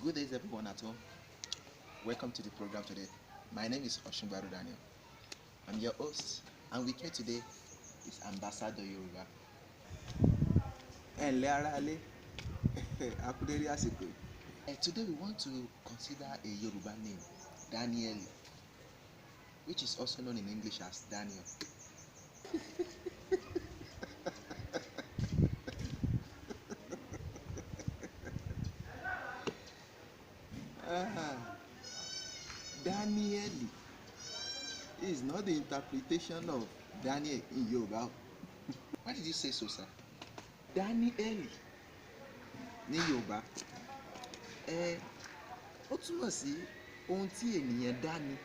Good days, everyone at home. Welcome to the program today. My name is Oshunbaru Daniel. I'm your host, and with me today is Ambassador Yoruba. ẹ ǹlẹ́ aráalé a kú dédé àsìkò yìí. Today we want to consider a Yoruba name, Daniel, which is also known in English as Daniel. Daniel is not the interpretation of Daniel in Yoruba. Why did you say so, sir? Daniel ní Yorùbá ó túmọ̀ sí ohun tí ènìyàn dá ni,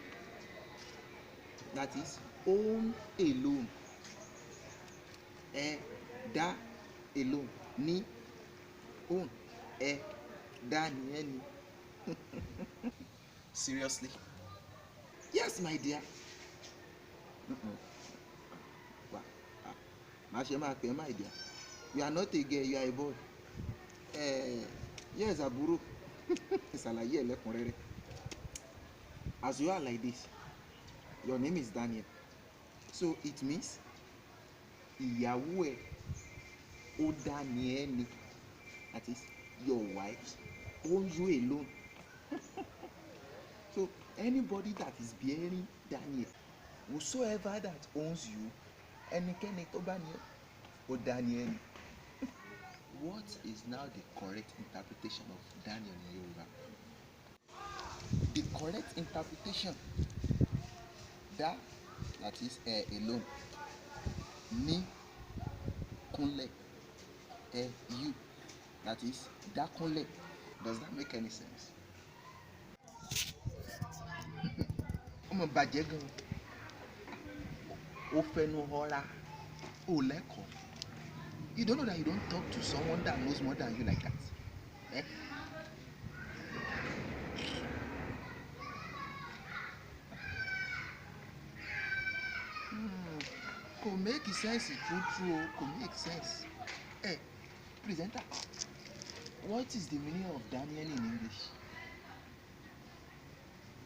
that is own alone, dá alone, ní own, dá ni ẹni. Seriously? Yes, my dear. Má ṣe máa pè é my dear. You are not a girl, you are a boy. Yes, àbúrò. Ṣàlàyé ẹ̀ lẹ́kùnrẹ́rẹ́. As you are like this, your name is Daniel. So it means ìyàwó ẹ̀ ó dá ni ẹ́ ni. That is, your wife owns you alone. So anybody that is bearing Daniel, whosoever that owns you, ẹnikẹ́ni tó bá ní ọ́, ó dá ni ẹ́ ni. What is now the correct interpretation of Daniel in Yoruba? The correct interpretation, that is alone, ní kúnlẹ̀, you, that is dákúnlẹ̀. Does that make any sense? Ọmọ bàjẹ́ gan, ó fẹnu họra, ó lẹ́kọ̀ọ́. You don't know that you don't talk to someone that knows more than you like that? Kò make sense true o, kò make sense. Presenter, what is the meaning of Daniel in English?